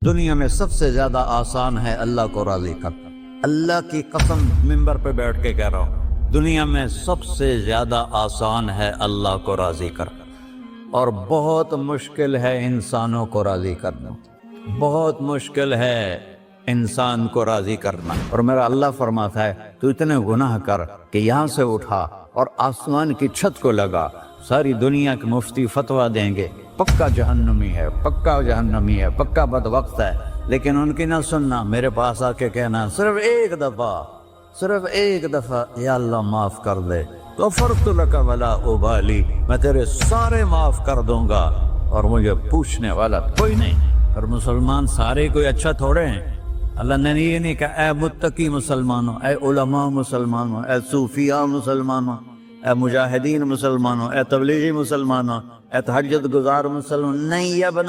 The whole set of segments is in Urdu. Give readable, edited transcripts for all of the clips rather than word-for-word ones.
دنیا میں سب سے زیادہ آسان ہے اللہ کو راضی کرنا۔ اللہ کی قسم منبر پہ بیٹھ کے کہہ رہا ہوں، دنیا میں سب سے زیادہ آسان ہے اللہ کو راضی کرنا، اور بہت مشکل ہے انسانوں کو راضی کرنا، بہت مشکل ہے انسان کو راضی کرنا۔ اور میرا اللہ فرماتا ہے تو اتنے گناہ کر کہ یہاں سے اٹھا اور آسمان کی چھت کو لگا، ساری دنیا کے مفتی فتویٰ دیں گے پکا جہنمی ہے، پکا جہنمی ہے، پکا بدبخت ہے، لیکن ان کی نہ سننا، میرے پاس آ کے کہنا صرف ایک دفعہ یا اللہ معاف کر دے، غفرت لک ولا ابالی، میں تیرے سارے معاف کر دوں گا اور مجھے پوچھنے والا کوئی نہیں۔ اور مسلمان سارے کوئی اچھا تھوڑے ہیں، اللہ نے یہ نہیں کہا اے متقی مسلمانوں، اے علماء مسلمانوں، اے صوفیاء مسلمانوں، اے مجاہدین مسلمانوں، اے تبلیغی مسلمانوں، اے تہجد گزار مسلمان، نہیں یا ابن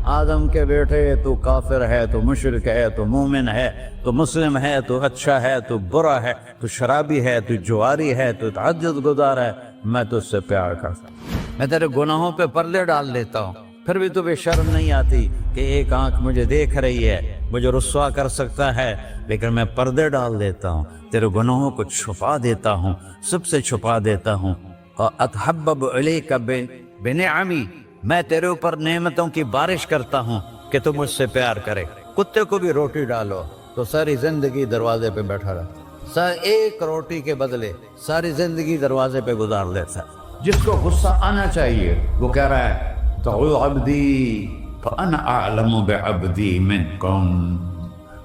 آدم کے بیٹے، تو کافر ہے، تو مشرک ہے، تو مومن ہے، تو مسلم ہے، تو اچھا ہے، تو برا ہے، تو شرابی ہے، تو جواری ہے، تو تہجد گزار ہے، میں تجھ سے پیار کرتا ہوں، میں تیرے گناہوں پہ پردے ڈال دیتا ہوں، پھر بھی تمہیں شرم نہیں آتی کہ ایک آنکھ مجھے دیکھ رہی ہے، مجھے رسوا کر سکتا ہے، لیکن میں پردے ڈال دیتا ہوں، تیرے گناہوں کو چھپا دیتا ہوں، سب سے چھپا دیتا ہوں۔ اتحبب الیک بنعمی، میں تیرے اوپر نعمتوں کی بارش کرتا ہوں کہ تم مجھ سے پیار کرے۔ کتے کو بھی روٹی ڈالو تو ساری زندگی دروازے پہ بیٹھا رہتا، ایک روٹی کے بدلے ساری زندگی دروازے پہ گزار لیتا ہے۔ جس کو غصہ آنا چاہیے وہ کہہ رہا ہے تو عبدی فانا اعلم بعبدی منکم،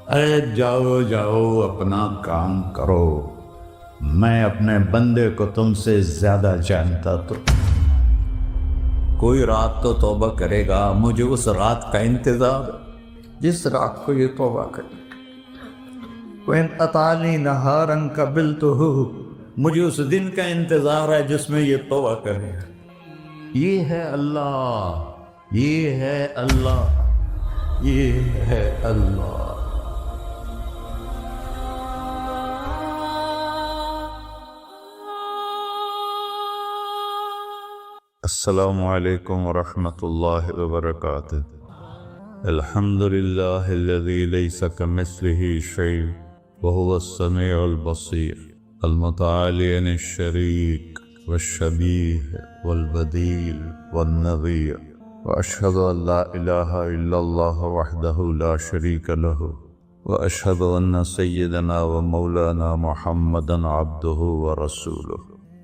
ارے جاؤ اپنا کام کرو، میں اپنے بندے کو تم سے زیادہ جانتا۔ تو کوئی رات تو توبہ کرے گا، مجھے اس رات کا انتظار جس رات کو یہ توبہ کرے۔ وَإِنْ أَطَعَنِي نَهَارًا قَبِلْتُهُ، مجھے اس دن کا انتظار ہے جس میں یہ توبہ کرے گا۔ یہ ہے اللہ، یہ ہے اللہ، یہ ہے اللہ۔ السلام علیکم ورحمۃ اللہ وبرکاتہ۔ الحمد للہ الذی لیس کمثلہ شیء وہو السمیع البصیر، المتعالی عن الشریک والشبیہ والبدیل والنظیر، واشہد ان لا الہ الا اللہ وحدہ لا شریک لہ، واشہد ان سیدنا ومولانا محمدا عبدہ ورسولہ،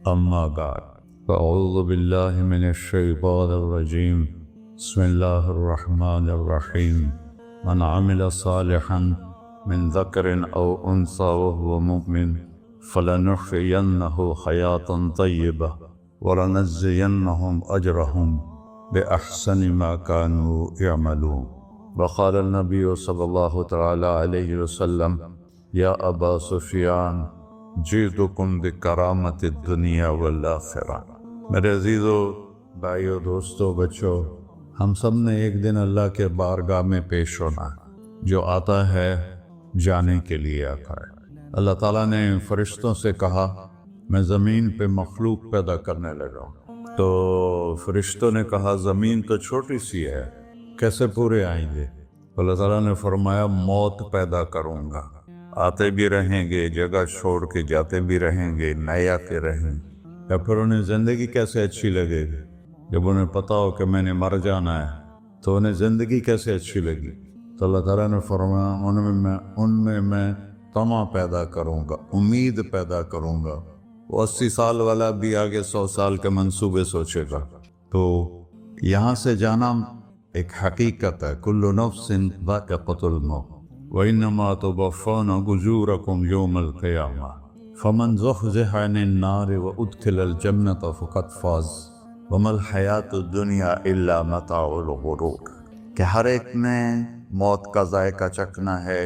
اما بعد، فاعوذ باللہ من الشیطان الرجیم، بسم اللہ الرحمن الرحیم، من عمل صالحا من ذکر او انثی وهو مؤمن فلنحیینہ حیاتا طیبہ ولنجزینہم اجرہم بأحسن ما كانوا يعملون۔ وقال النبی صلی اللہ تعالی علیہ وسلم یا ابا سفیان جئتکم بکرامت الدنیا والآخرہ۔ میرے عزیزو، بھائیو، دوستو، بچوں، ہم سب نے ایک دن اللہ کے بارگاہ میں پیش ہونا ہے۔ جو آتا ہے جانے کے لیے آتا ہے۔ اللہ تعالیٰ نے فرشتوں سے کہا میں زمین پہ مخلوق پیدا کرنے لگا ہوں، تو فرشتوں نے کہا زمین تو چھوٹی سی ہے، کیسے پورے آئیں گے؟ اللہ تعالیٰ نے فرمایا موت پیدا کروں گا، آتے بھی رہیں گے، جگہ چھوڑ کے جاتے بھی رہیں گے، نئے آتے رہیں گے۔ یا پھر انہیں زندگی کیسے اچھی لگے گی؟ جب انہیں پتا ہو کہ میں نے مر جانا ہے تو انہیں زندگی کیسے اچھی لگی؟ تو اللہ تعالیٰ نے فرمایا ان میں میں طمع پیدا کروں گا، امید پیدا کروں گا۔ وہ 80 سال والا بھی آگے 100 سال کے منصوبے سوچے گا۔ تو یہاں سے جانا ایک حقیقت ہے، کل نفس ذائقۃ الموت وانما توفون اجورکم یوم القیامہ فمن زحزح عن النار وادخل الجنۃ فقد فاز وما الحیاۃ الدنیا الا متاع الغرور، کہ ہر ایک نے موت کا ذائقہ چکھنا ہے۔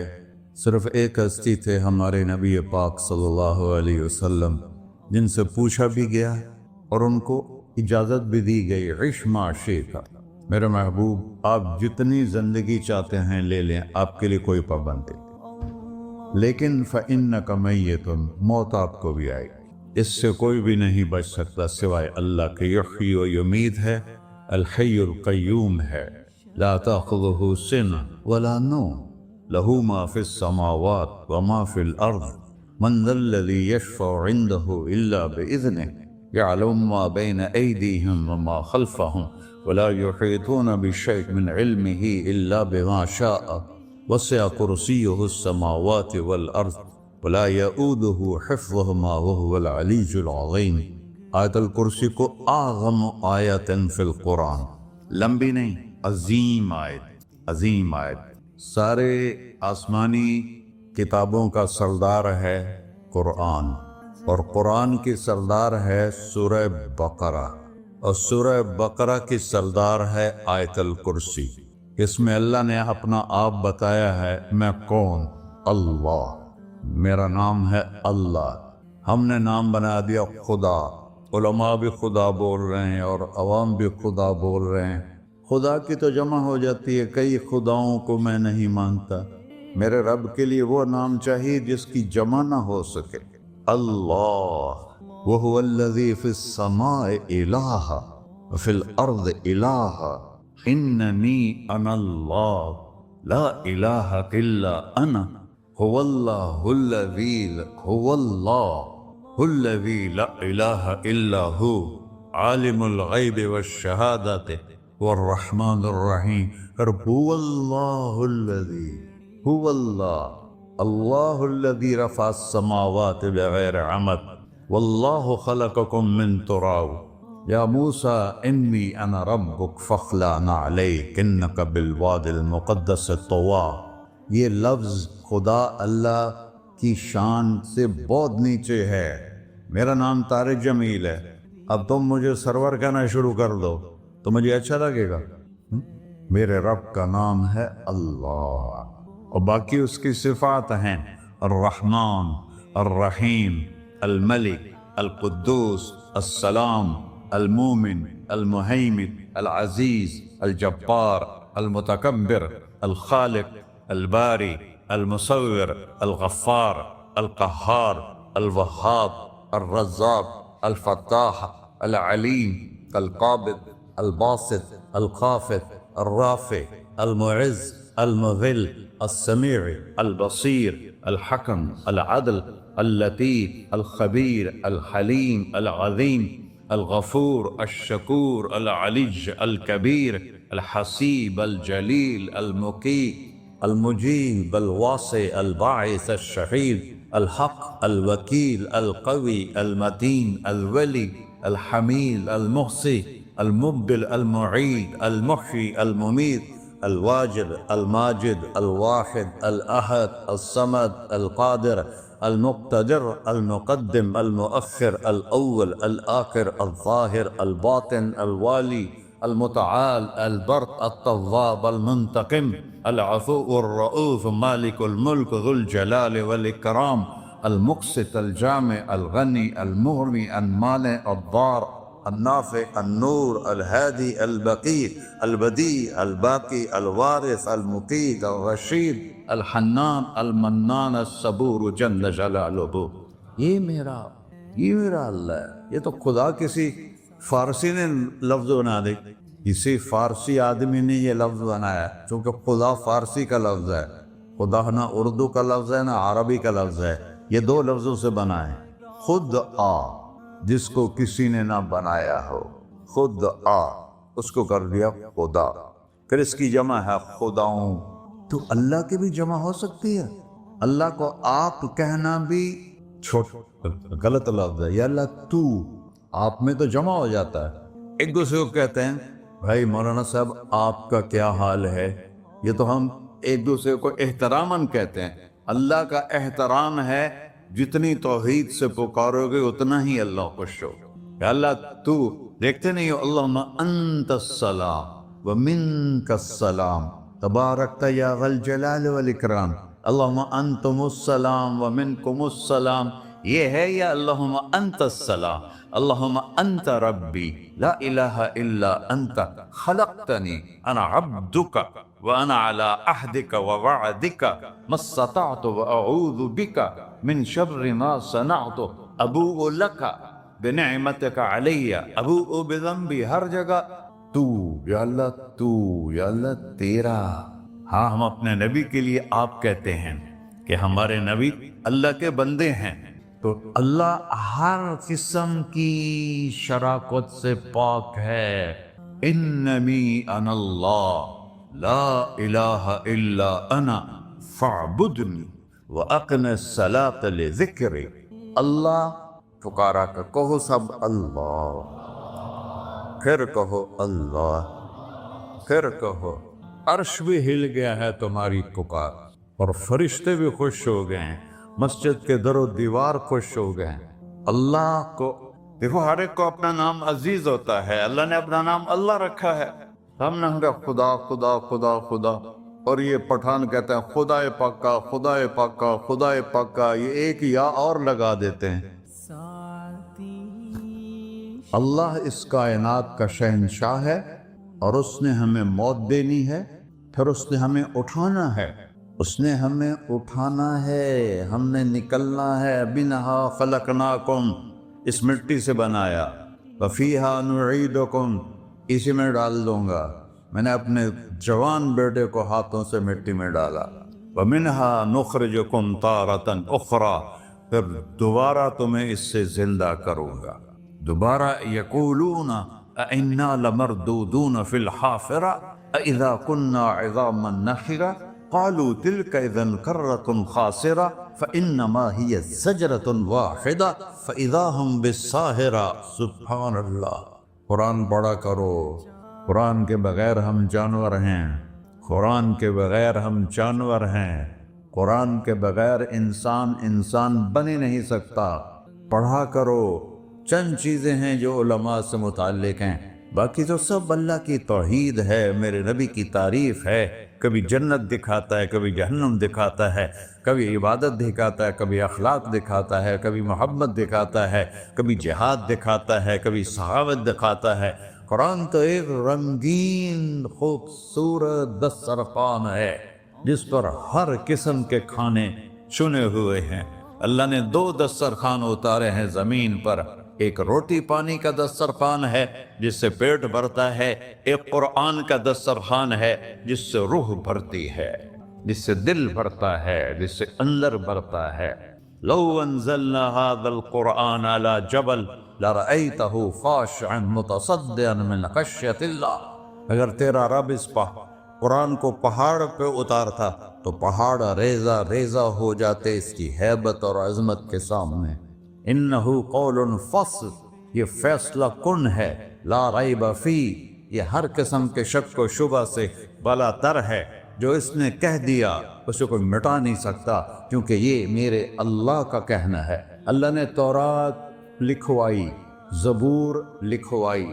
صرف ایک ہستی تھے ہمارے نبی پاک صلی اللہ علیہ وسلم، جن سے پوچھا بھی گیا اور ان کو اجازت بھی دی گئی، عش ما شئت، میرے محبوب آپ جتنی زندگی چاہتے ہیں لے لیں، آپ کے لیے کوئی پابندی نہیں، لیکن فإنک میت، موت آپ کو بھی آئے گی، اس سے کوئی بھی نہیں بچ سکتا سوائے اللہ کے۔ یحیی و یمیت ہے، الحی القیوم ہے، لا تأخذه سنة ولا نوم له ما في السماوات وما في الأرض من ذا الذي يشفع عنده إلا بإذنه يعلم ما بين أيديهم وما خلفهم ولا يحيطون بشيء من علمه إلا بما شاء وسع كرسيه السماوات والأرض ولا يؤوده حفظهما وهو العلي العظيم. آیت الکرسی کو اعظم آیت فی القرآن، لمبی نہیں، عظیم آیت، عظیم آیت. سارے آسمانی کتابوں کا سردار ہے قرآن، اور قرآن کی سردار ہے سورہ بقرہ، اور سورہ بقرہ کی سردار ہے آیت الکرسی. اس میں اللہ نے اپنا آپ بتایا ہے، میں کون؟ اللہ، میرا نام ہے اللہ. ہم نے نام بنا دیا خدا. علماء بھی خدا بول رہے ہیں اور عوام بھی خدا بول رہے ہیں. خدا کی تو جمع ہو جاتی ہے، کئی خداؤں کو میں نہیں مانتا. میرے رب کے لیے وہ نام چاہیے جس کی جمع نہ ہو سکے. اللہ وَهُوَ الَّذِي فِي السَّمَاءِ إِلَٰهًا وَفِي الْأَرْضِ إِلَٰهًا إِنَّنِي أَنَا اللَّهُ لَا إِلَٰهَ إِلَّا أَنَا هُوَ اللَّهُ الَّذِي لَا إِلَٰهَ إِلَّا هُوَ عَالِمُ الْغَيْبِ وَالشَّهَادَةِ وَالرَّحْمَٰنُ الرَّحِيمُ. هُوَ اللَّهُ الَّذِي هُوَ اللَّهُ الَّذِي رَفَعَ السَّمَاوَاتِ بِغَيْرِ عَمَدٍ وَاللَّهُ خَلَقَكُم مِّن تُرَابٍ يَا مُوسَىٰ إِنِّي أَنَا رَبُّكَ فَاخْلَعْنَ عَلَيْكَ إِنَّكَ بِالْوَادِ الْمُقَدَّسِ طُوًى. یہ لفظ خدا اللہ کی شان سے بہت نیچے ہے. میرا نام طارق جمیل ہے، اب تم مجھے سرور کہنا شروع کر دو تو مجھے اچھا لگے گا؟ میرے رب کا نام ہے اللہ، اور باقی اس کی صفات ہیں: الرحمن، الرحیم، الملک، القدوس، السلام، المومن، المہیمن، العزیز، الجبار، المتکبر، الخالق، الباری، المصور، الغفار، القہار، الوہاب، الرزاق، الفتاح، العلیم، القابض، الباسط، الخافض، الرافع، المعز، المذل، السمیع، البصیر، الحکم، العدل، اللطیف، الخبیر، الحلیم، العظیم، الغفور، الشکور، العلی، الکبیر، الحسیب، الجلیل، المقیت، المجیب، الواسع، الباعث، الشہید، الحق، الوکیل، القوی، المتین، الولی، الحمید، المحصی، المبدل، المعید، المحیی، الممیت، الواجد، الماجد، الواحد، الأحد، الصمد، القادر، المقتدر، المقدم، المؤخر، الأول، الآخر، الظاهر، الباطن، الوالي، المتعال، البر، التواب، المنتقم، العفو، الرؤوف، مالك الملك، ذو الجلال والإكرام، المقسط، الجامع، الغني، المغني، المانع، الضار، النافع، النور، الهادي، البقي، البديع، الباقي، الوارث، المقيت، الرشيد، الحنان، المنان، الصبور جل جلالہ. یہ میرا اللہ ہے. یہ تو خدا کسی فارسی نے لفظ بنا دی، کسی فارسی آدمی نے یہ لفظ بنایا، چونکہ خدا فارسی کا لفظ ہے. خدا نہ اردو کا لفظ ہے نہ عربی کا لفظ ہے، یہ دو لفظوں سے بنا ہے. خود آ، جس کو کسی نے نہ بنایا ہو، خود آ، اس کو کر دیا خدا. پھر اس کی جمع ہے خداؤں. تو اللہ کی بھی جمع ہو سکتی ہے. اللہ کو آپ کہنا بھی غلط لفظ ہے. یا اللہ تو، آپ میں تو جمع ہو جاتا ہے. ایک دوسرے کو کہتے ہیں بھائی مولانا صاحب آپ کا کیا حال ہے. یہ تو ہم ایک دوسرے کو احتراماً کہتے ہیں. اللہ کا احترام ہے جتنی توحید سے پکارو گے اتنا ہی اللہ خوش ہو. کہ اللہ تو، دیکھتے نہیں ہو اللہم انت السلام ومنک السلام تبارکت یا ذا الجلال والاکرام. اللہم انتم السلام ومنکم السلام، یہ ہے یا اللہم انت السلام. اللہم انت ربی لا الہ الا انت خلقتنی انا عبدک وانا على عهدك ووعدك ما استطعت واعوذ بك من شر ما صنعت ابوء لك بنعمتك علی ابوء بذنبی. ہر جگہ تو، یا اللہ تو، یا اللہ تیرا۔ ہاں ہم اپنے نبی کے لیے آپ کہتے ہیں کہ ہمارے نبی اللہ کے بندے ہیں، تو اللہ ہر قسم کی شراکت سے پاک ہے۔ اننی انا اللہ لا الہ الا انا فاعبدنی واقم الصلاۃ لذکری۔ اللہ پکارا کر کہو سب اللہ، پھر کہو اللہ، پھر کہو۔ عرش بھی ہل گیا ہے تمہاری پکار، اور فرشتے بھی خوش ہو گئے ہیں، مسجد کے در و دیوار خوش ہو گئے ہیں۔ اللہ کو دیکھو، ہر ایک کو اپنا نام عزیز ہوتا ہے، اللہ نے اپنا نام اللہ رکھا ہے۔ ہم نے کہا خدا خدا خدا خدا، اور یہ پٹھان کہتے ہیں خدا پاکا خدا پاکا خدا پاکا، یہ ایک یا اور لگا دیتے ہیں۔ اللہ اس کائنات کا شہنشاہ ہے، اور اس نے ہمیں موت دینی ہے، پھر اس نے ہمیں اٹھانا ہے، اس نے ہمیں اٹھانا ہے، ہم نے نکلنا ہے۔ منہا خلقناکم، اس مٹی سے بنایا، وفیہا نعیدکم، اسی میں ڈال دوں گا۔ میں نے اپنے جوان بیٹے کو ہاتھوں سے مٹی میں ڈالا۔ ومنہا نخرجکم تارۃ اخری، پھر دوبارہ تمہیں اس سے زندہ کروں گا دوبارہ۔ یقولون اَإِنَّا لَمَرْدُودُونَ فِي الْحَافِرَةِ أَإِذَا كُنَّا عِظَامًا نَخِرَةً قَالُوا تِلْكَ إِذًا كَرَّةٌ خَاسِرَةٌ فَإِنَّمَا هِيَ زَجْرَةٌ وَاحِدَةٌ فَإِذَا هُمْ بِالسَّاهِرَةِ۔ سبحان اللہ۔ قرآن پڑھا کرو، قرآن کے بغیر ہم جانور ہیں، قرآن کے بغیر ہم جانور ہیں، قرآن کے بغیر انسان بن ہی نہیں سکتا۔ پڑھا کرو۔ چند چیزیں ہیں جو علماء سے متعلق ہیں، باقی تو سب اللہ کی توحید ہے، میرے نبی کی تعریف ہے۔ کبھی جنت دکھاتا ہے، کبھی جہنم دکھاتا ہے، کبھی عبادت دکھاتا ہے، کبھی اخلاق دکھاتا ہے، کبھی محبت دکھاتا ہے، کبھی جہاد دکھاتا ہے، کبھی سخاوت دکھاتا ہے۔ قرآن تو ایک رنگین خوبصورت دسترخوان ہے جس پر ہر قسم کے کھانے چنے ہوئے ہیں۔ اللہ نے 2 دسترخوان اتارے ہیں زمین پر، ایک روٹی پانی کا دسترخوان ہے جس سے پیٹ بھرتا ہے، ایک قرآن کا دسترخوان ہے جس سے روح بھرتی ہے، جس سے دل بھرتا ہے، جس سے اندر بھرتا ہے۔ لو انزلنا هذا القرآن على جبل لرأيته خاشعا متصدعا من خشية اللہ۔ اگر تیرا رب اس قرآن کو پہاڑ پہ اتارتا تو پہاڑ ریزہ ریزہ ہو جاتے اس کی ہیبت اور عظمت کے سامنے۔ انہ قول فصل، یہ فیصلہ کن ہے، لا ریب فی، یہ ہر قسم کے شک و شبہ سے بالا تر ہے۔ جو اس نے کہہ دیا اسے کوئی مٹا نہیں سکتا، کیونکہ یہ میرے اللہ کا کہنا ہے۔ اللہ نے تورات لکھوائی، زبور لکھوائی،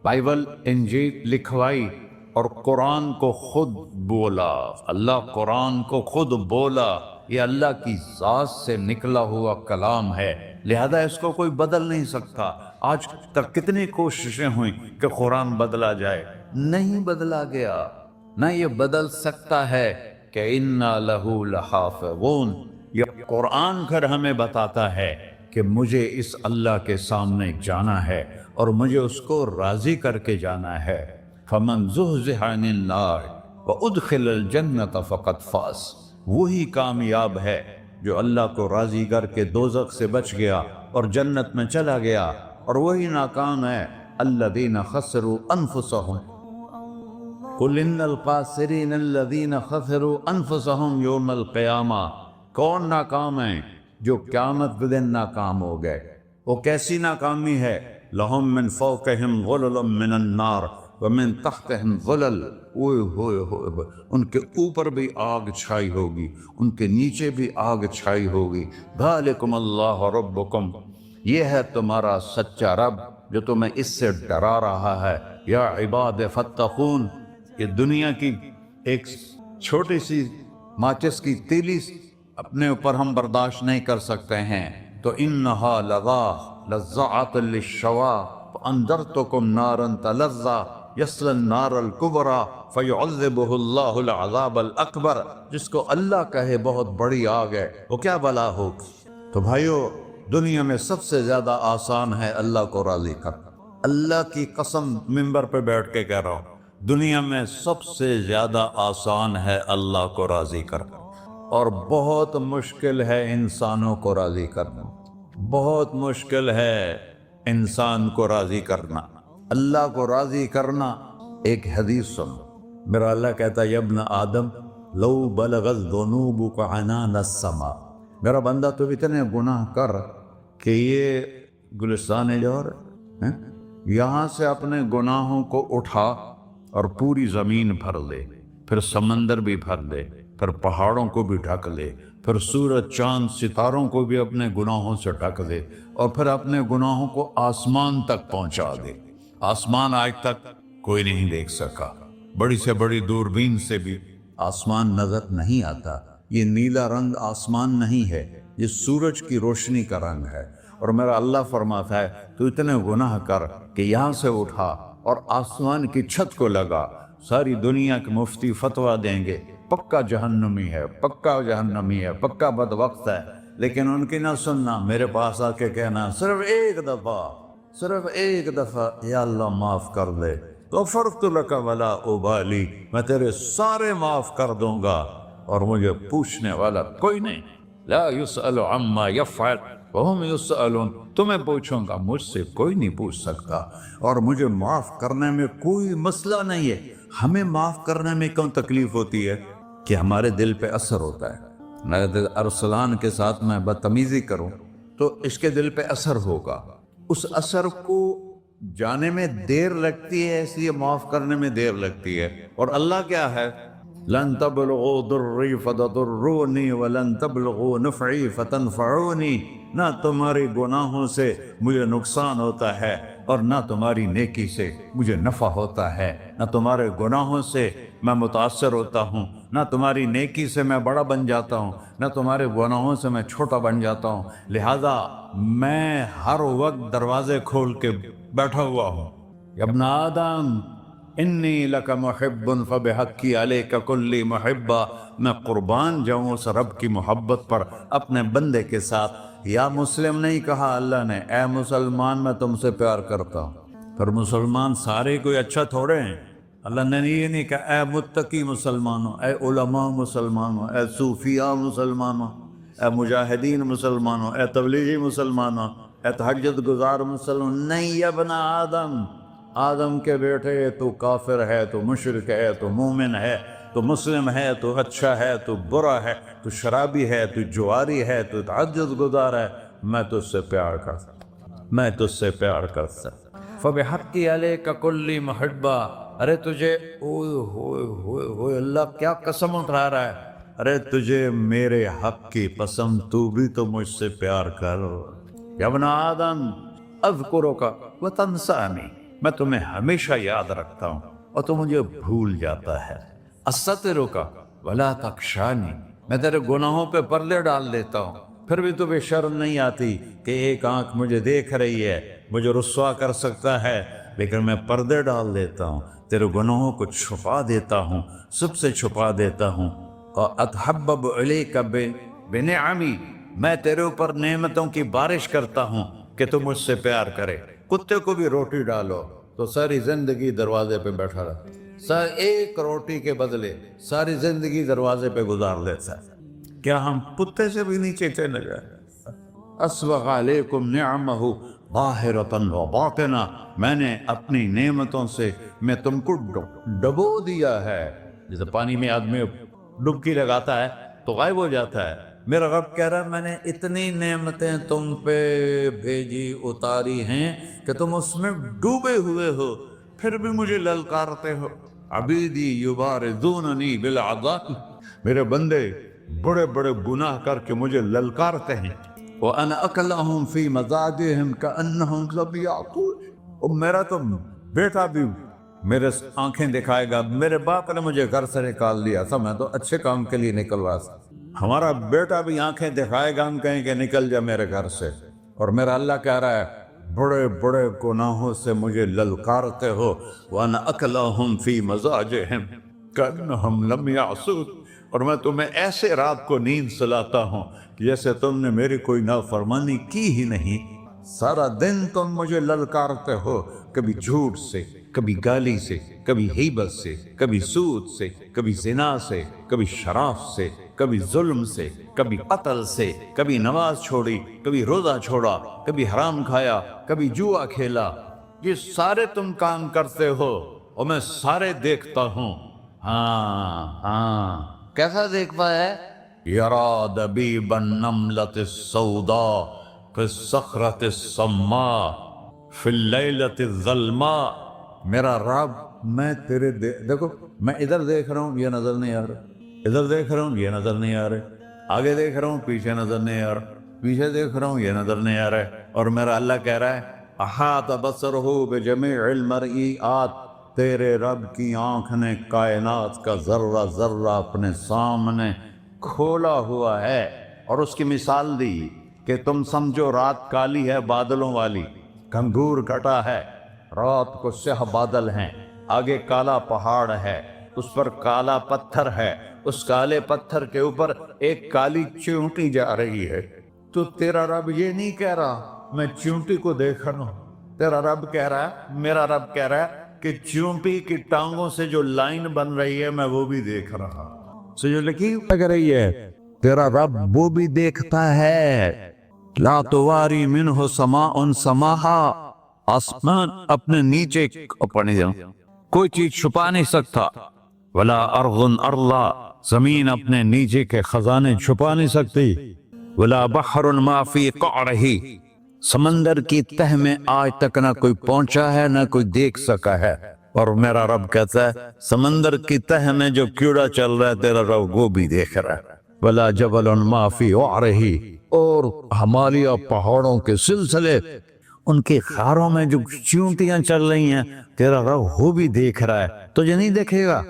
بائبل انجیل لکھوائی، اور قرآن کو خود بولا۔ اللہ قرآن کو خود بولا، یہ اللہ کی ذات سے نکلا ہوا کلام ہے، لہذا اس کو کوئی بدل نہیں سکتا۔ آج تک کتنی کوششیں ہوئیں کہ قرآن بدلا جائے، نہیں بدلا گیا، نہ یہ بدل سکتا ہے کہ اِنَّا لَهُ لَحَافِظُونَ۔ یہ قرآن پھر ہمیں بتاتا ہے کہ مجھے اس اللہ کے سامنے جانا ہے اور مجھے اس کو راضی کر کے جانا ہے۔ فَمَنْ زُحْزِحَ عَنِ النَّارِ وَأُدْخِلَ الْجَنَّةَ فَقَدْ فَازَ، وہی کامیاب ہے جو اللہ کو راضی کر کے دوزخ سے بچ گیا اور جنت میں چلا گیا، اور وہی ناکام ہے الَّذِينَ خَسِرُوا أَنفُسَهُمْ۔ قُلْ إِنَّ الْخَاسِرِينَ الَّذِينَ خَسِرُوا أَنفُسَهُمْ يَوْمَ الْقِيَامَةِ۔ کون ناکام ہیں؟ جو قیامت کے دن ناکام ہو گئے۔ وہ کیسی ناکامی ہے؟ لَهُم مِّن فَوْقِهِمْ ظُلُلٌ مِّنَ النَّارِ وَمِن تَحْتِهِمْ ظُلَلٌ، اوئے ہوئے ہوئے، ان کے اوپر بھی آگ چھائی ہوگی، ان کے نیچے بھی آگ چھائی ہوگی۔ ذَلِكُمُ اللَّهُ رَبُّكُمْ، یہ ہے تمہارا سچا رب جو تمہیں اس سے ڈرا رہا ہے۔ یا عباد فاتقون، یہ دنیا کی ایک چھوٹی سی ماچس کی تیلی اپنے اوپر ہم برداشت نہیں کر سکتے ہیں، تو انہا لظیٰ لذعۃ للشوا فانذرتکم نارا تلظیٰ یصلی النار الکبریٰ فیعذبہ اللہ العذاب الاکبر۔ جس کو اللہ کہے بہت بڑی آگ ہے، وہ کیا بلا ہوگی؟ تو بھائیو، دنیا میں سب سے زیادہ آسان ہے اللہ کو راضی کرنا۔ اللہ کی قسم منبر پہ بیٹھ کے کہہ رہا ہوں، دنیا میں سب سے زیادہ آسان ہے اللہ کو راضی کرنا، اور بہت مشکل ہے انسانوں کو راضی کرنا، بہت مشکل ہے انسان کو راضی کرنا۔ اللہ کو راضی کرنا، ایک حدیث سن، میرا اللہ کہتا ہے یا ابن آدم لو بلغت ذنوبک عنان السماء، میرا بندہ تو اتنے گناہ کر کہ یہ گلستان جوہر ہے، یہاں سے اپنے گناہوں کو اٹھا اور پوری زمین بھر لے، پھر سمندر بھی بھر لے، پھر پہاڑوں کو بھی ڈھک لے، پھر سورج چاند ستاروں کو بھی اپنے گناہوں سے ڈھک دے، اور پھر اپنے گناہوں کو آسمان تک پہنچا دے۔ آسمان آج تک کوئی نہیں دیکھ سکا، بڑی سے بڑی دوربین سے بھی آسمان نظر نہیں آتا۔ یہ نیلا رنگ آسمان نہیں ہے، یہ سورج کی روشنی کا رنگ ہے۔ اور میرا اللہ فرماتا ہے تو اتنے گناہ کر کہ یہاں سے اٹھا اور آسمان کی چھت کو لگا، ساری دنیا کے مفتی فتویٰ دیں گے پکا جہنمی ہے، پکا جہنمی ہے، پکا بدبخت ہے، لیکن ان کی نہ سننا، میرے پاس آ کے کہنا صرف ایک دفعہ یا اللہ معاف کر دے، غفرت لک ولا ابالی، میں تیرے سارے معاف کر دوں گا اور مجھے پوچھنے والا کوئی نہیں۔ لا یسأل عما یفعل وہم یسألون، تمہیں پوچھوں گا، مجھ سے کوئی نہیں پوچھ سکتا، اور مجھے معاف کرنے میں کوئی مسئلہ نہیں ہے۔ ہمیں معاف کرنے میں کیوں تکلیف ہوتی ہے؟ کہ ہمارے دل پہ اثر ہوتا ہے۔ میں ارسلان کے ساتھ میں بدتمیزی کروں تو اس کے دل پہ اثر ہوگا، اس اثر کو جانے میں دیر لگتی ہے، اس لیے معاف کرنے میں دیر لگتی ہے۔ اور اللہ کیا ہے؟ لن تبلغوا ضری فتضرونی ولن تبلغوا نفعی فتنفعونی، نہ تمہاری گناہوں سے مجھے نقصان ہوتا ہے اور نہ تمہاری نیکی سے مجھے نفع ہوتا ہے، نہ تمہارے گناہوں سے میں متاثر ہوتا ہوں، نہ تمہاری نیکی سے میں بڑا بن جاتا ہوں، نہ تمہارے گناہوں سے میں چھوٹا بن جاتا ہوں، لہذا میں ہر وقت دروازے کھول کے بیٹھا ہوا ہوں۔ یا ابن آدم انی لک محب فبحقی علیک کلی محبہ، میں قربان جاؤں اس رب کی محبت پر اپنے بندے کے ساتھ۔ یا مسلم نہیں کہا اللہ نے، اے مسلمان میں تم سے پیار کرتا ہوں۔ پھر مسلمان سارے کوئی اچھا تھوڑے ہیں، اللہ نے یہ نہیں کہا اے متقی مسلمانوں، اے علماء مسلمانوں، اے صوفیاء مسلمانوں، اے مجاہدین مسلمانوں، اے تبلیغی مسلمانوں، اے تہجد گزار مسلمان، نہیں یا ابن آدم، آدم کے بیٹے، تو کافر ہے، تو مشرک ہے، تو مومن ہے، تو مسلم ہے، تو اچھا ہے، تو برا ہے، تو شرابی ہے، تو جواری ہے، تو تہجد گزار ہے، میں تجھ سے پیار کرتا ہوں، میں تجھ سے پیار کرتا ہوں۔ فبحقی علیک کلی محبہ، ارے تجھے اوئے ہوئے ہوئے ہوئے، اللہ کیا قسم اٹھا رہا ہے، ارے تجھے میرے حق کی قسم، تو بھی تو مجھ سے پیار کر۔ یا ابن آدم اذکرک وتنسانی، میں تمہیں ہمیشہ یاد رکھتا ہوں اور تو مجھے بھول جاتا ہے۔ استترک ولا تخشانی، میں تیرے گناہوں پہ پردے ڈال دیتا ہوں، پھر بھی تمہیں شرم نہیں آتی کہ ایک آنکھ مجھے دیکھ رہی ہے، مجھے رسوا کر سکتا ہے، لیکن میں پردے ڈال دیتا ہوں، تیرے گناہوں کو چھپا دیتا ہوں، سب سے چھپا دیتا ہوں۔ اور اتحبب الیک بنعمی، میں تیرے اوپر نعمتوں کی بارش کرتا ہوں کہ تم مجھ سے پیار کرے۔ کتے کو بھی روٹی ڈالو تو ساری زندگی دروازے پہ بیٹھا رہا، ایک روٹی کے بدلے ساری زندگی دروازے پہ گزار لیتا ہے۔ کیا ہم کتے سے بھی نیچے چلے گئے؟ اسبغ علیکم نعمہ ظاہرۃ و باطنہ، میں نے اپنی نعمتوں سے میں تم کو ڈبو دیا ہے، جیسے پانی میں آدمی ڈبکی لگاتا ہے تو غائب ہو جاتا ہے۔ میرا رب کہہ رہا ہے میں نے اتنی نعمتیں تم پہ بھیجی، اتاری ہیں کہ تم اس میں ڈوبے ہوئے ہو، پھر بھی مجھے للکارتے ہو۔ عبیدی یبارزوننی بالعذاب، میرے بندے بڑے بڑے گناہ کر کے مجھے للکارتے ہیں۔ وَأَنَا أَكْلَهُمْ فِي مَزَاجِهِمْ كَأَنَّهُمْ لَمْ يَعْقُونَ، اور میرا تو بیٹا بھی میرے آنکھیں دکھائے گا، میرے باپ نے مجھے گھر سے نکال دیا تھا، میں تو اچھے کام کے لیے نکل رہا تھا، ہمارا بیٹا بھی آنکھیں دکھائے گا، ہم کہیں کہ نکل جا میرے گھر سے۔ اور میرا اللہ کہہ رہا ہے بڑے بڑے گناہوں سے مجھے للکارتے ہو۔ وَأَنَا أَكْلَهُمْ فِي مَزَاجِهِمْ كَأَنَّهُمْ لَمْ يَعْصُونَ، اور میں تمہیں ایسے رات کو نیند سلاتا ہوں جیسے تم نے میری کوئی نافرمانی کی ہی نہیں۔ سارا دن تم مجھے للکارتے ہو، کبھی جھوٹ سے، کبھی گالی سے، کبھی غیبت سے، کبھی سود سے، کبھی زنا سے، کبھی شراب سے، کبھی ظلم سے، کبھی قتل سے، کبھی نماز چھوڑی، کبھی روزہ چھوڑا، کبھی حرام کھایا، کبھی جوا کھیلا۔ یہ سارے تم کام کرتے ہو اور میں سارے دیکھتا ہوں۔ ہاں کیسا دیکھ پایا؟ یرا دبیب النملۃ السوداء فی الصخرۃ الصماء فی اللیلۃ الظلماء۔ میرا رب، میں تیرے دیکھو، میں ادھر دیکھ رہا ہوں، یہ نظر نہیں آ رہا، ادھر دیکھ رہا ہوں، یہ نظر نہیں آ رہا، آگے دیکھ رہا ہوں، پیچھے نظر نہیں آ رہا، پیچھے دیکھ رہا ہوں، یہ نظر نہیں آ رہا ہے، اور میرا اللہ کہہ رہا ہے احاط بصرہ بجمیع المرئیات، تیرے رب کی آنکھ نے کائنات کا ذرہ ذرہ اپنے سامنے کھولا ہوا ہے۔ اور اس کی مثال دی کہ تم سمجھو رات کالی ہے بادلوں والی، گھنگور کٹا ہے، رات کو سیاہ بادل ہیں، آگے کالا پہاڑ ہے، اس پر کالا پتھر ہے، اس کالے پتھر کے اوپر ایک کالی چیونٹی جا رہی ہے۔ تو تیرا رب یہ نہیں کہہ رہا میں چیونٹی کو دیکھ رہا ہوں، تیرا رب کہہ رہا ہے، میرا رب کہہ رہا ہے کہ چیونٹی کی ٹانگوں سے جو لائن بن رہی ہے میں وہ بھی دیکھ رہا ہوں۔ سے جو لکیر لگ رہی ہے تیرا رب وہ بھی دیکھتا ہے۔ لا تواری منہ سماء سماہا، آسمان اپنے نیچے کوئی چیز چھپا نہیں سکتا، ولا ارض ارضا، زمین اپنے نیچے کے خزانے چھپا نہیں سکتی، ولا بحر ما فی قعرہ، سمندر کی تہ میں آج تک نہ کوئی پہنچا ہے نہ کوئی دیکھ سکا ہے۔ اور میرا رب کہتا ہے سمندر کی تہ میں جو کیڑا چل رہا ہے تیرا رب وہ بھی دیکھ رہا ہے۔ ولا جبل ما فی وعرہ، اور ہمالیہ پہاڑوں کے سلسلے، ان کے خاروں میں جو چیونٹیاں چل رہی ہیں تیرا رب وہ بھی دیکھ رہا ہے، تجھے نہیں دیکھے گا؟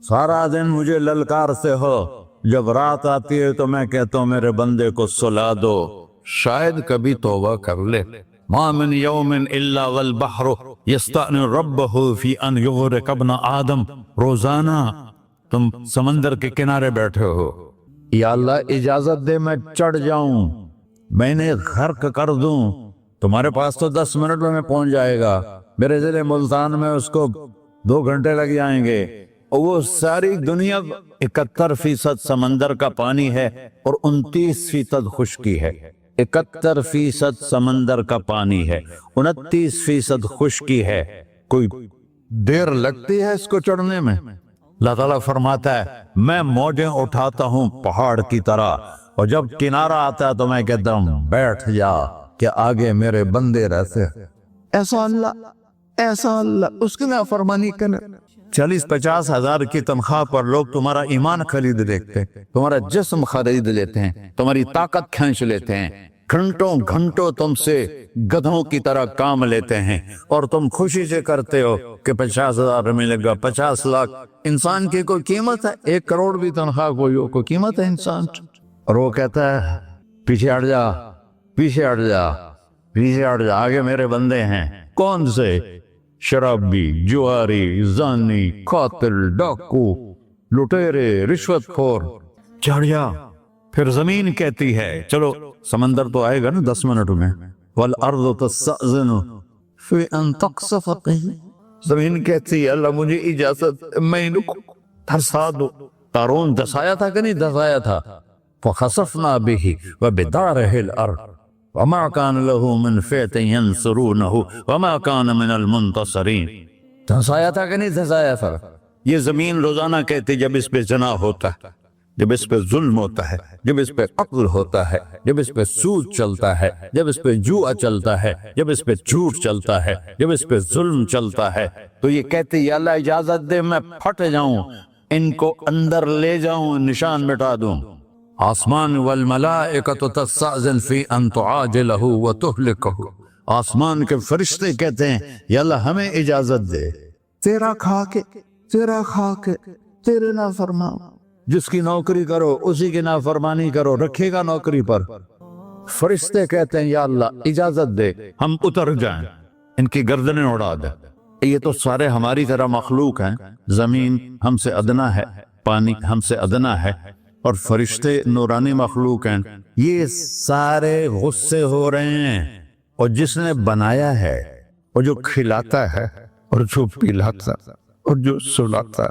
سارا دن مجھے للکارتے ہو، جب رات آتی ہے تو میں کہتا ہوں میرے بندے کو سلا دو، شاید کبھی توبہ کر لے۔ ما من یوم الا والبحر یستأن ربہ فی ان یغرق ابن آدم، روزانہ تم سمندر کے کنارے بیٹھے ہو، یا اللہ اجازت دے میں چڑھ جاؤں، میں نے غرق کر دوں، تمہارے پاس تو 10 منٹ میں پہنچ جائے گا، میرے ضلع ملتان میں اس کو 2 گھنٹے لگ جائیں گے، اور وہ ساری دنیا 71% سمندر کا پانی ہے اور 29% خشکی ہے۔ 71% سمندر کا پانی ہے، 29% خشکی ہے، کوئی دیر لگتی ہے اس کو چڑھنے میں؟ اللہ تعالیٰ فرماتا ہے میں موجیں اٹھاتا ہوں پہاڑ کی طرح، اور جب کنارہ آتا ہے تو میں کہتا ہوں بیٹھ جا کہ آگے میرے بندے رہتے ہیں۔ ایسا اللہ اس کی نافرمانی کرے۔ 40-50 ہزار کی تنخواہ پر لوگ تمہارا ایمان خرید لیتے ہیں، تمہارا جسم خرید لیتے ہیں، تمہاری طاقت کھینچ لیتے ہیں، گھنٹوں تم سے گدھوں کی طرح کام لیتے ہیں، اور تم خوشی سے کرتے ہو کہ 50,000 ملے گا، 50 لاکھ۔ انسان کی کوئی قیمت ہے؟ 1 کروڑ بھی تنخواہ کوئی قیمت ہے انسان؟ اور وہ کہتا ہے پیچھے ہٹ جا، پیچھے ہٹ جا، پیچھے ہٹ جا، آگے میرے بندے ہیں۔ کون سے؟ شرابی، جواری، زانی، قاتل، ڈاکو، لٹیرے، رشوت خور، چڑھ جا۔ پھر زمین کہتی ہے چلو سمندر تو آئے گا نا 10 منٹ میں، والارض تستأذن فی ان تقصف قیل، زمین کہتی ہے اللہ مجھے اجازت، میں ان کو دھسا دو۔ قارون دھسایا تھا کہ نہیں دھسایا تھا؟ فخسفنا به وبداره الارض وما كان له من فئة ينصرونه وما كان من المنتصرين۔ دھسایا تھا کہ نہیں دھسایا تھا؟ یہ زمین روزانہ کہتی جب اس پہ زنا ہوتا ہے، جب اس پہ ظلم ہوتا ہے، جب اس پہ قتل ہوتا ہے، جب اس پہ سود چلتا ہے، جب اس پہ جوا چلتا ہے، جب اس پہ جھوٹ چلتا ہے، جب اس پہ ظلم چلتا ہے، تو یہ کہتے یا اللہ اجازت دے میں پھٹ جاؤں، ان کو اندر لے جاؤں، نشان مٹا دوں۔ آسمان والملائکۃ تستأذن فی ان تعاجلہ وتہلکہ، آسمان کے فرشتے کہتے ہیں یا اللہ ہمیں اجازت دے، تیرا کھا کے تیرے نافرمان، جس کی نوکری کرو اسی کی نافرمانی کرو، رکھے گا نوکری پر۔ فرشتے کہتے ہیں یا اللہ اجازت دے ہم اتر جائیں، ان کی گردنیں اڑا دے۔ یہ تو سارے ہماری طرح مخلوق ہیں، زمین ہم سے ادنا ہے، پانی ہم سے ادنا ہے، اور فرشتے نورانی مخلوق ہیں، یہ سارے غصے ہو رہے ہیں اور جس نے بنایا ہے اور جو کھلاتا ہے اور جو پلاتا اور جو سلاتا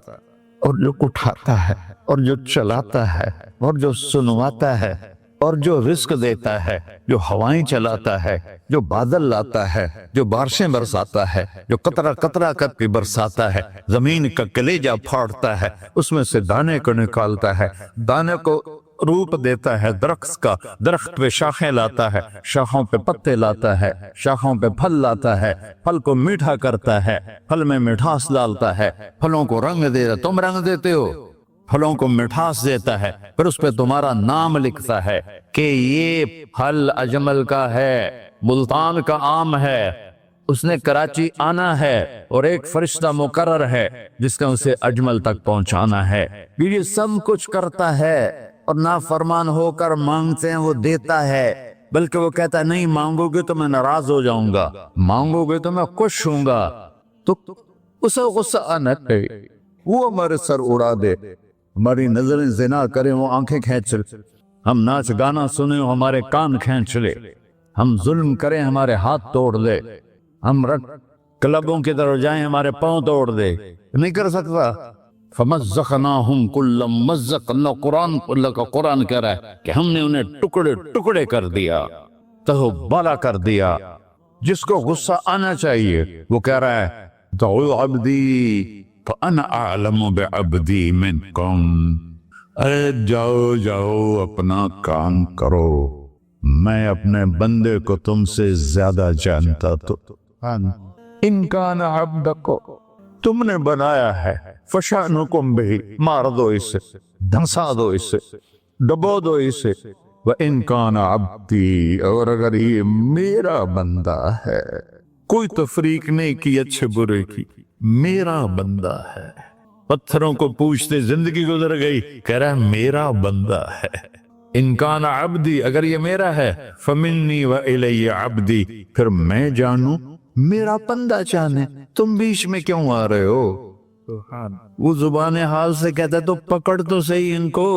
اور جو اٹھاتا ہے اور جو چلاتا ہے اور جو سنواتا ہے اور جو رزق دیتا ہے، جو ہوائیں چلاتا ہے، جو بادل لاتا ہے، جو بارشیں برساتا ہے، جو قطرہ قطرہ کر کے برساتا ہے، زمین کا کلیجہ پھاڑتا ہے، اس میں سے دانے کو نکالتا ہے، دانے کو روپ دیتا ہے درخت کا، درخت پہ شاخیں لاتا ہے، شاخوں پہ پتے لاتا ہے، شاخوں پہ پھل لاتا ہے، پھل کو میٹھا کرتا ہے، پھل میں مٹھاس ڈالتا ہے، پھلوں کو رنگ دیتا، تم رنگ دیتے ہو، پھلوں کو مٹھاس دیتا ہے، پھر اس پہ تمہارا نام لکھتا ہے کہ یہ پھل اجمل کا ہے، ملتان کا آم ہے، اس نے کراچی آنا ہے اور ایک فرشتہ مقرر ہے جس نے اسے اجمل تک پہنچانا ہے۔ یہ سب کچھ کرتا ہے اور نافرمان ہو کر مانگتے ہیں وہ دیتا ہے، بلکہ وہ کہتا ہے نہیں مانگو گے تو میں ناراض ہو جاؤں گا، مانگو گے تو میں خوش ہوں گا، تو اسے غصہ آنا چاہیے، وہ ہمارے سر اڑا دے، ہماری نظریں زنا کریں وہ آنکھیں کھینچ لے، ہم ناچ گانا سنیں وہ ہمارے کان کھینچ لے، ہم ظلم کریں ہمارے ہاتھ توڑ دے، ہم کلبوں کی طرف جائیں ہمارے پاؤں توڑ دے، نہیں کر سکتا۔ فَمَزَّقْنَاهُمْ كُلَّ مُمَزَّقٍ، اللہ کا قرآن کہہ رہا ہے کہ ہم نے انہیں ٹکڑے ٹکڑے کر دیا، تہو بالا کر دیا۔ جس کو غصہ آنا چاہیے وہ کہہ رہا ہے دعوا عبدی فَأَنَا أَعْلَمُ بِعَبْدِي مِنْكُمْ، ارے جاؤ جاؤ اپنا کام کرو، میں اپنے بندے کو تم سے زیادہ جانتا تو ان کان عبدکو، تم نے بنایا ہے، فشانکم بہی، مار دو اسے، دھنسا دو اسے، ڈبو دو اسے، وَإِن كَانَ عَبْدِي، اور اگر یہ میرا بندہ ہے، کوئی تفریق نہیں کی اچھے برے کی، میرا بندہ ہے۔ پتھروں کو پوچھتے زندگی گزر گئی، کہہ رہا ہے میرا بندہ ہے۔ ان کان عبدی، اگر یہ میرا ہے، فمنی وإلی عبدی، پھر میں جانوں میرا بندہ جانے، تم بیچ میں کیوں آ رہے ہو؟ وہ زبان حال سے کہتا ہے تو پکڑ تو صحیح ان کو،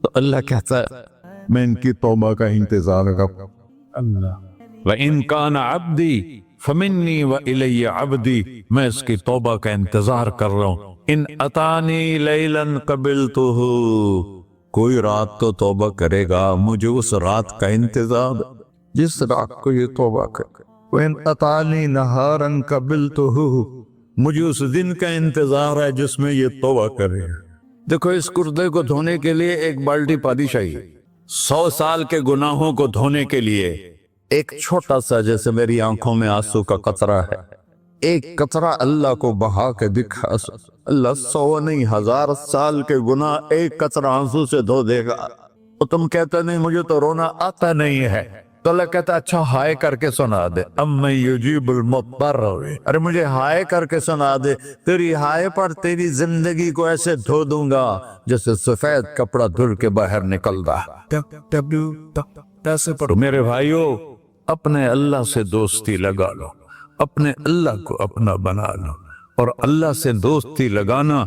تو اللہ کہتا ہے میں ان کی توبہ کا انتظار کروں۔ وَإِن كَانَ عَبْدِي فَمِنِّي وَإِلَيَّ عَبْدِي، میں اس کی توبہ کا انتظار کر رہا ہوں۔ ان اتانی لیلاً قبلتہ، کوئی رات تو توبہ کرے گا، مجھے اس رات کا انتظار جس رات کو یہ توبہ کرے۔ وَإِنْ أَتَانِي نَهَارًا قَبِلْتُهُ، مجھے اس دن کا انتظار ہے جس میں یہ توبہ کرے۔ دیکھو اس کردے کو دھونے کے لیے ایک بالٹی پانی چاہیے، 100 سال کے گناہوں کو دھونے کے لیے ایک چھوٹا سا، جیسے میری آنکھوں میں آنسو کا قطرہ ہے، ایک قطرہ اللہ کو بہا کے دکھا، اللہ 100 نہیں 1000 سال کے گناہ ایک قطرہ آنسو سے دھو دے گا۔ اور تم کہتے نہیں مجھے تو رونا آتا نہیں ہے، تو اللہ کہتا اچھا ہائے کر کے سنا دے، اَمَّن یُجِیبُ الْمُضْطَرَّ، ارے مجھے ہائے کر کے سنا دے، تیری ہائے پر تیری زندگی کو ایسے دھو دوں گا جیسے سفید کپڑا دھل کے باہر نکل رہا۔ تو میرے بھائیو، اپنے اللہ سے دوستی لگا لو، اپنے اللہ کو اپنا بنا لو، اور اللہ سے دوستی لگانا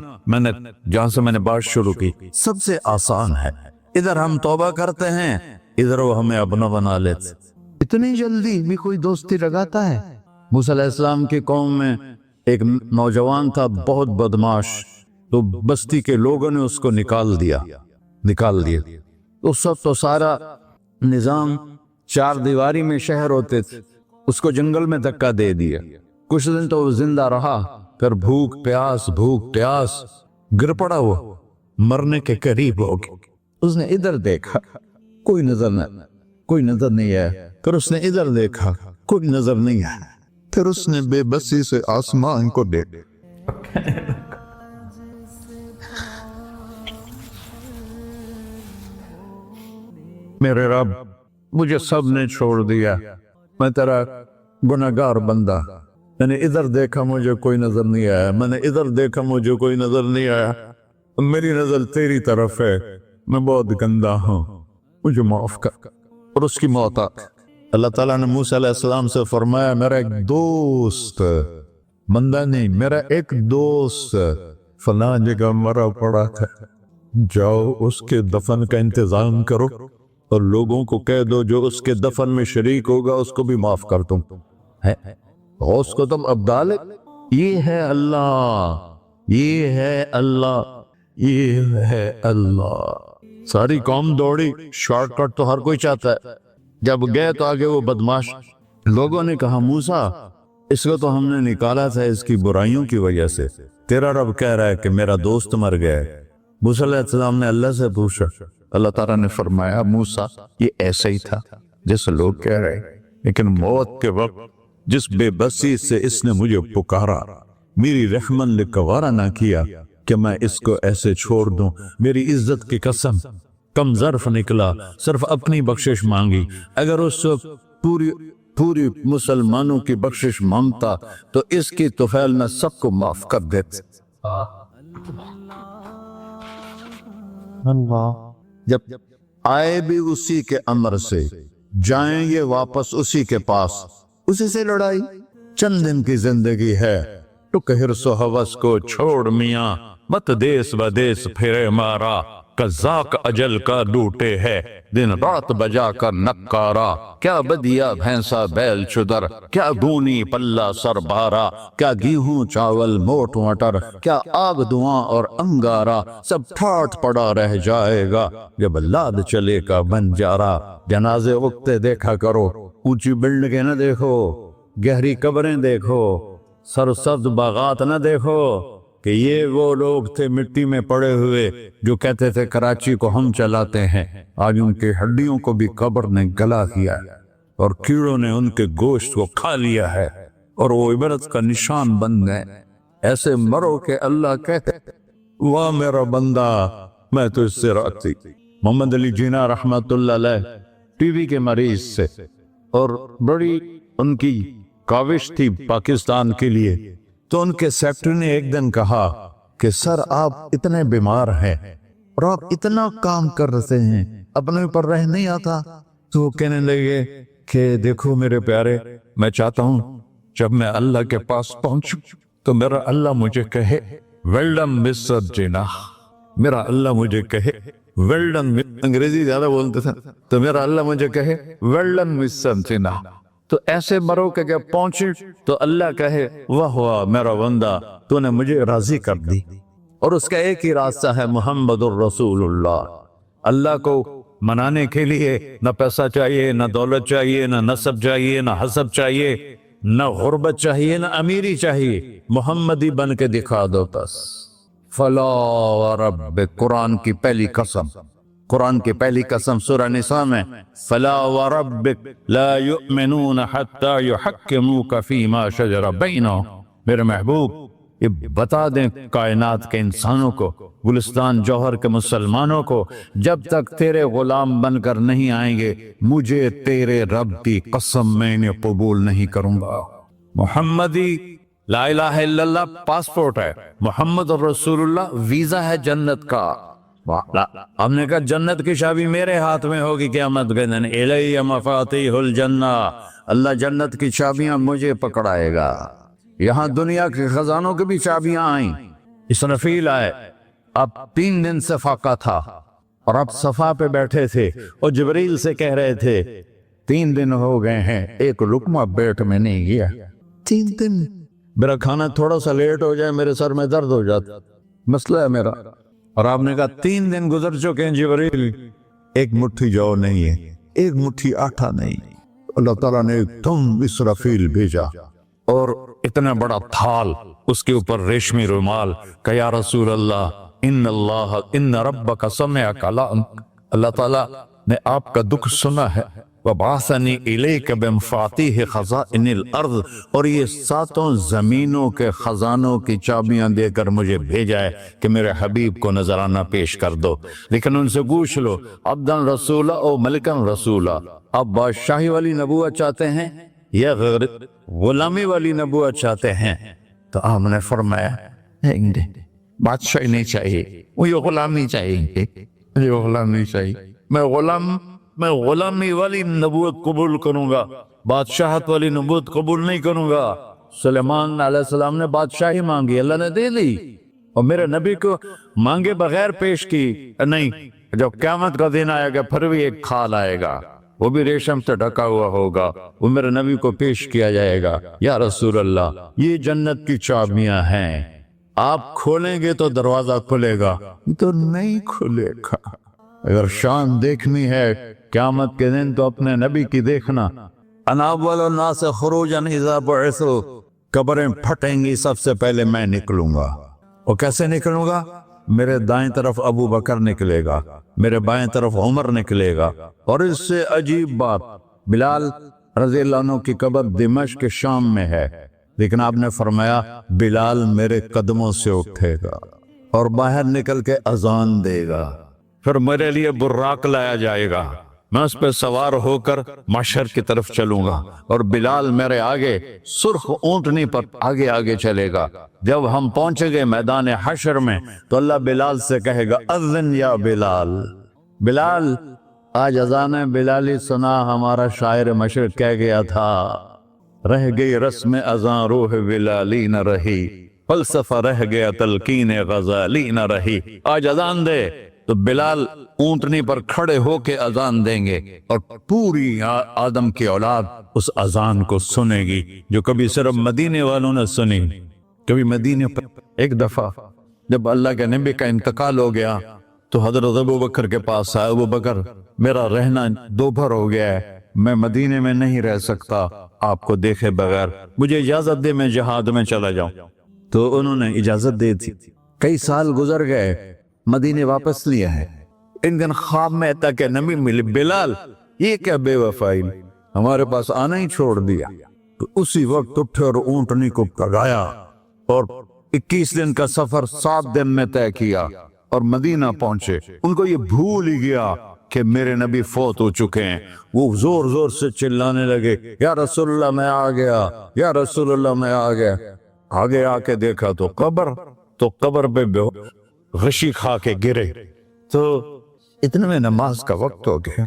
جہاں سے میں نے بات شروع کی سب سے آسان ہے۔ ادھر ہم توبہ کرتے ہیں، ادھر وہ ہمیں اپنا بنا لیتے، اتنی جلدی بھی کوئی دوستی لگاتا ہے؟ موسیٰ علیہ السلام کی قوم میں ایک نوجوان تھا بہت بدماش، تو بستی کے لوگوں نے اس کو نکال دیا۔ اس وقت تو سارا نظام 4 دیواری میں شہر ہوتے تھے، اس کو جنگل میں دھکا دے دیا، کچھ دن تو وہ زندہ رہا، پھر بھوک پیاس گر پڑا، وہ مرنے کے قریب ہو گیا۔ اس نے ادھر دیکھا، کوئی نظر نہیں آیا، پھر اس نے ادھر دیکھا، کوئی نظر نہیں آیا، پھر اس نے بے بسی سے آسمان کو دیکھا، میرے رب مجھے سب نے چھوڑ دیا، میں تیرا گناہگار بندہ، میں نے ادھر دیکھا مجھے کوئی نظر نہیں آیا، میں نے ادھر دیکھا مجھے کوئی نظر نہیں آیا، میری نظر تیری طرف ہے، میں بہت گندا ہوں، مجھے معاف کر۔ اور اس کی موت آ، اللہ تعالیٰ نے موسیٰ علیہ السلام سے فرمایا میرا ایک دوست، بندہ نہیں، میرا ایک دوست فلاں جگہ مرا پڑا ہے، جاؤ اس کے دفن کا انتظام کرو، اور لوگوں کو کہہ دو جو اس کے دفن میں شریک ہوگا اس کو بھی معاف کر دوں۔ غوث کو تم ابدال، یہ ہے اللہ، یہ ہے اللہ، یہ ہے اللہ۔ ساری قوم دوڑی، شارٹ کٹ تو ہر کوئی چاہتا ہے۔ جب گئے تو آگے وہ بدماش لوگوں نے کہا موسیٰ اس کو تو ہم نے نکالا تھا اس کی برائیوں کی وجہ سے، تیرا رب کہہ رہا ہے کہ میرا دوست مر گیا ہے۔ موسیٰ علیہ السلام نے اللہ سے پوچھا، اللہ تعالیٰ نے فرمایا موسیٰ یہ ایسا ہی تھا جیسے لوگ کہہ رہے، لیکن موت کے وقت جس بے بسی سے اس نے مجھے پکارا، میری رحمت نے گوارا نہ کیا کہ میں اس کو ایسے چھوڑ دوں۔ میری عزت کی قسم کم ظرف نکلا، صرف اپنی بخشش مانگی۔ اگر اس وقت پوری مسلمانوں کی بخشش مانگتا تو اس کی طفیل میں سب کو معاف کر دیتا۔ جب آئے بھی اسی کے امر سے، جائیں یہ واپس اسی کے پاس، اسی سے لڑائی۔ چند دن کی زندگی ہے، ٹک حرص و ہوس کو چھوڑ میاں، مت دیس بدیس پھرے مارا، قزاق اجل کا ڈوٹے ہے، دن رات بجا کر نکارا۔ کیا بدیا بھینسا بیل چدر، کیا گونی پلہ سر بارا، کیا گیہوں چاول موٹ مٹر، کیا آگ دھواں اور انگارا، سب ٹھاٹ پڑا رہ جائے گا جب لاد چلے کا بنجارا۔ جنازے اگتے دیکھا کرو، اونچی بلڈنگیں نہ دیکھو، گہری قبریں دیکھو، سرسبز باغات نہ دیکھو کہ یہ وہ لوگ تھے مٹی میں پڑے ہوئے جو کہتے تھے کراچی کو ہم چلاتے ہیں۔ آج ان کی ہڈیوں کو بھی قبر نے گلا کیا ہے اور کیڑوں نے ان کے گوشت کو کھا لیا ہے اور وہ عبرت کا نشان بن گئے۔ ایسے مرو کہ اللہ کہتے واہ میرا بندہ میں تو اس سے راضی۔ محمد علی جناح رحمت اللہ علیہ ٹی وی کے مریض سے، اور بڑی ان کی کاوش تھی پاکستان کے لیے، تو ان کے سیکٹری نے ایک دن کہا کہ سر آپ اتنے بیمار ہیں اور آپ اتنا کام کر رہے ہیں، اپنے اوپر رہ نہیں آتا؟ تو وہ کہنے لگے کہ دیکھو میرے پیارے، میں چاہتا ہوں جب میں اللہ کے پاس پہنچوں تو میرا اللہ مجھے کہے ویل ڈن مسٹر جناح، میرا اللہ مجھے کہے ویل ڈن، انگریزی زیادہ بولتے تھے، تو میرا اللہ مجھے کہے ویل ڈن مسٹر جناح۔ تو ایسے مرو کہ جب پہنچے تو اللہ کہے واہ واہ میرا بندہ تو نے مجھے راضی کر دی۔ اور اس کا ایک ہی راستہ ہے محمد الرسول اللہ۔ اللہ کو منانے کے لیے نہ پیسہ چاہیے، نہ دولت چاہیے، نہ نسب چاہیے، نہ حسب چاہیے، نہ غربت چاہیے، نہ امیری چاہیے، محمدی بن کے دکھا دو بس۔ فلا ورب، قرآن کی پہلی قسم، قرآن کی پہلی قسم سورہ نساء میں، فلا وربک لا یؤمنون حتی یحکموک فیما شجر بینہم۔ میرے محبوب یہ بتا دیں کائنات کے انسانوں کو، گلستان جوہر کے مسلمانوں کو، جب تک تیرے غلام بن کر نہیں آئیں گے مجھے تیرے رب کی قسم میں انہیں قبول نہیں کروں گا۔ محمدی لا الہ الا اللہ پاسپورٹ ہے، محمد رسول اللہ ویزا ہے جنت کا۔ ہم نے کہا جنت کی چابی میرے ہاتھ میں ہوگی قیامت کے دن، الی مفاتیح الجنہ، اللہ جنت کی چابیاں مجھے پکڑائے گا۔ یہاں دنیا کے خزانوں کی بھی چابیاں آئیں۔ اسرافیل آئے، اب 3 دن سے فاقہ تھا اور اب صفا پہ بیٹھے تھے اور جبریل سے کہہ رہے تھے 3 دن ہو گئے ہیں ایک لقمہ پیٹ میں نہیں گیا، 3 دن میرا کھانا تھوڑا سا لیٹ ہو جائے میرے سر میں درد ہو جاتا، مسئلہ ہے میرا۔ اور آپ نے کہا 3 دن گزر چکے ہیں جبریل، ایک مٹھی جو نہیں ہے، ایک مٹھی آٹا نہیں۔ اللہ تعالیٰ نے تم اسرافیل بھیجا اور اتنا بڑا تھال، اس کے اوپر ریشمی رومال، کہ یا رسول اللہ ان ربک سمع کلامک، اللہ تعالیٰ نے آپ کا دکھ سنا ہے، وَبَعَثَنِي إِلَيْكَ بِمَفَاتِيحِ خَزَائِنِ الْأَرْضِ، اور یہ 7 زمینوں کے خزانوں کی چابیاں دے کر مجھے بھیجا ہے کہ میرے حبیب کو نذرانہ پیش کر دو۔ لیکن ان سے پوچھ لو عبدًا رسولہ او ملکن رسولہ، آپ بادشاہی والی نبوت چاہتے ہیں یا غلامی والی نبوت چاہتے ہیں؟ تو آپ نے فرمایا بادشاہی نہیں چاہیے، مجھے غلامی چاہیے، مجھے غلامی چاہیے، میں غلامی والی نبوت قبول کروں گا، بادشاہت والی نبوت قبول نہیں کروں گا۔ سلیمان علیہ السلام نے بادشاہی مانگی، اللہ نے دے دی، اور میرے نبی کو مانگے بغیر پیش کی نہیں، جب قیامت کا دن آئے گا پھر بھی ایک کھال آئے گا، وہ بھی ریشم سے ڈھکا ہوا ہوگا، وہ میرے نبی کو پیش کیا جائے گا، یا رسول اللہ یہ جنت کی چابیاں ہیں، آپ کھولیں گے تو دروازہ کھلے گا، تو نہیں کھلے گا۔ اگر شان دیکھنی ہے قیامت کے دن تو اپنے نبی کی دیکھنا۔ انا اول الناس خروجا اذا بعثوا، قبریں پھٹیں گی سب سے پہلے میں نکلوں گا۔ اور کیسے نکلوں گا؟ میرے دائیں طرف ابو بکر نکلے گا، میرے بائیں طرف عمر نکلے گا، اور اس سے عجیب بات، بلال رضی اللہ عنہ کی قبر دمشق کے شام میں ہے، لیکن آپ نے فرمایا بلال میرے قدموں سے اٹھے گا اور باہر نکل کے اذان دے گا، پھر میرے لیے براق لایا جائے گا، میں اس پہ سوار ہو کر محشر کی طرف چلوں گا، اور بلال میرے آگے سرخ اونٹنی پر آگے آگے چلے گا۔ جب ہم پہنچیں گے میدان حشر میں تو اللہ بلال سے کہے گا اذن یا بلال، بلال آج اذان بلالی سنا، ہمارا شاعر مشرق کہہ گیا تھا، رہ گئی رسم اذان روح بلالی نہ رہی، فلسفہ رہ گیا تلقین غزالی نہ رہی۔ آج اذان دے تو بلال اونٹنی پر کھڑے ہو کے اذان دیں گے، اور پوری آدم کی اولاد اس اذان کو سنے گی جو کبھی صرف مدینے والوں نے سنی۔ کبھی مدینے پر ایک دفعہ جب اللہ کے نبی کا انتقال ہو گیا تو حضرت ابو بکر کے پاس آئے، ابو بکر میرا رہنا دوپہر ہو گیا ہے، میں مدینے میں نہیں رہ سکتا آپ کو دیکھے بغیر، مجھے اجازت دے میں جہاد میں چلا جاؤں۔ تو انہوں نے اجازت دے دی۔ کئی سال گزر گئے، مدینے واپس لیا ہے، ان دن خواب میں تک نبی ملی، بلال یہ کیا بے وفائی، ہمارے پاس آنا ہی چھوڑ دیا۔ تو اسی وقت اٹھے اور اونٹنی کو پگایا اور 21 دن کا سفر 7 دن میں طے کیا اور مدینہ پہنچے۔ ان کو یہ بھول ہی گیا کہ میرے نبی فوت ہو چکے ہیں۔ وہ زور زور سے چلانے لگے، یا رسول اللہ میں آ گیا، یا رسول اللہ میں آ گیا۔ آگے آ کے دیکھا تو قبر پہ غشی کھا کے گرے۔ تو اتنے میں نماز کا وقت ہو گیا،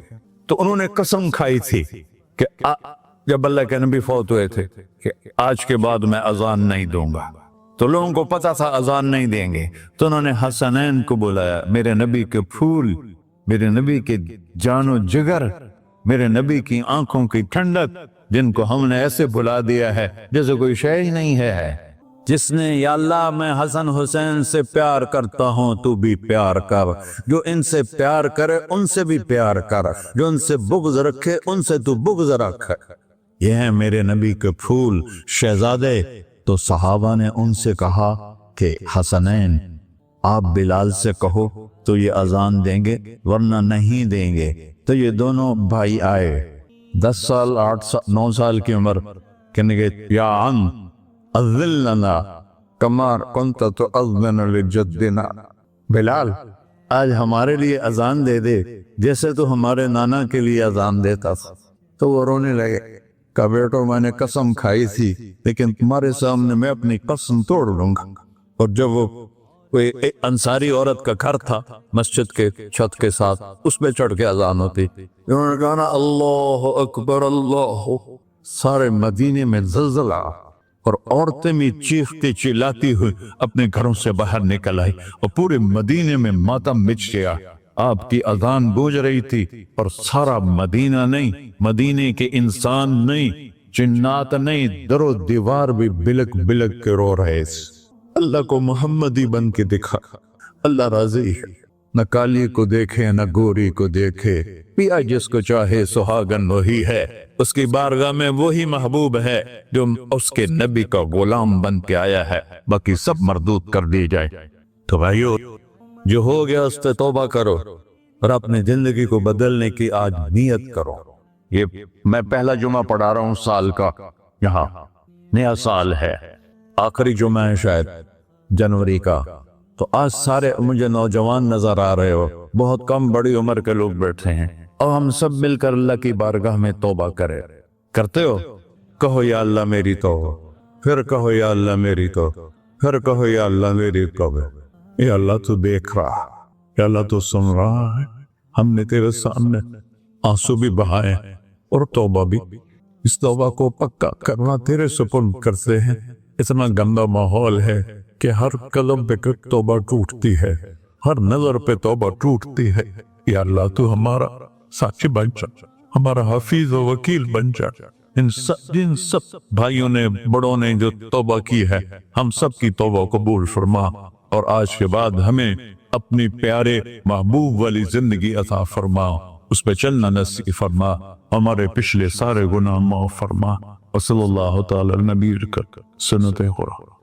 تو انہوں نے قسم کھائی تھی کہ جب اللہ کے نبی فوت ہوئے تھے کہ آج کے بعد میں اذان نہیں دوں گا۔ تو لوگوں کو پتا تھا اذان نہیں دیں گے، تو انہوں نے حسنین کو بلایا، میرے نبی کے پھول، میرے نبی کے جان و جگر، میرے نبی کی آنکھوں کی ٹھنڈک، جن کو ہم نے ایسے بلا دیا ہے جیسے کوئی شے ہی نہیں ہے۔ جس نے یا اللہ میں حسن حسین سے پیار کرتا ہوں تو بھی پیار کر، جو ان سے پیار کرے ان سے بھی پیار کر، جو ان سے بغض رکھے ان سے تو بغض رکھ۔ یہ ہیں میرے نبی کے پھول شہزادے۔ تو صحابہ نے ان سے کہا کہ حسنین آپ بلال سے کہو تو یہ اذان دیں گے، ورنہ نہیں دیں گے۔ تو یہ دونوں بھائی آئے، 10 سال 8 سال 9 سال کی عمر، کہنے گے یا عم اذن لنا کما کنت تؤذن لجدنا، بلال آج ہمارے لیے اذان دے دے جیسے تو ہمارے نانا کے لیے اذان دیتا تھا۔ تو وہ رونے لگے، کہا بیٹو میں نے قسم کھائی تھی، لیکن تمہارے سامنے میں اپنی قسم توڑ لوں گا۔ اور جب وہ کوئی انصاری عورت کا گھر تھا مسجد کے چھت کے ساتھ، اس پہ چڑھ کے اذان ہوتی، انہوں نے کہا نا اللہ اکبر اللہ، سارے مدینے میں زلزلہ، اور عورتیں بھی چیختی چلاتی ہوئی اپنے گھروں سے باہر نکل آئی، اور پورے مدینے میں ماتم مچ گیا۔ آپ کی اذان گونج رہی تھی اور سارا مدینہ نہیں، مدینے کے انسان نہیں، جنات نہیں، در و دیوار بھی بلک بلک کے رو رہے تھے۔ اللہ کو محمدی بن کے دکھا، اللہ راضی ہے، نہ کالی کو دیکھے نہ گوری کو دیکھے، پیا جس کو چاہے سہاگن وہی ہے، اس کی بارگاہ میں وہی محبوب ہے جو اس کے نبی کا غلام بن کے آیا ہے، باقی سب مردود کر دی جائے۔ تو بھائیو جو ہو گیا اس پہ توبہ کرو اور اپنی زندگی کو بدلنے کی آج نیت کرو۔ یہ میں پہلا جمعہ پڑھا رہا ہوں سال کا، یہاں نیا سال ہے، آخری جمعہ ہے شاید جنوری کا، تو آج سارے مجھے نوجوان نظر آ رہے ہو، بہت کم بڑی عمر کے لوگ بیٹھے ہیں، اور ہم سب مل کر اللہ کی بارگاہ میں توبہ کرتے ہو؟ کہو یا اللہ میری توبہ، پھر کہو یا اللہ میری توبہ، پھر کہو یا اللہ میری توبہ۔ یا اللہ تو دیکھ رہا، یا اللہ تو سن رہا ہے، ہم نے تیرے سامنے آنسو بھی بہائے اور توبہ بھی، اس توبہ کو پکا کرنا تیرے سپرد کرتے ہیں۔ اتنا گندا ماحول ہے کہ ہر قدم پہ توبہ ٹوٹتی ہے، ہر نظر پہ توبہ ٹوٹتی ہے، یا اللہ تو ہمارا ساتھی بن جا، ہمارا حفیظ و وکیل بن جا۔ جن سب بھائیوں نے بڑوں نے جو توبہ کی ہے، ہم سب کی توبہ قبول فرما، اور آج کے بعد ہمیں اپنی پیارے محبوب والی زندگی عطا فرما، اس پہ چلنا نصیب فرما، ہمارے پچھلے سارے گناہ معاف فرما۔ وصلی اللہ تعالی علی نبی سنت خدا۔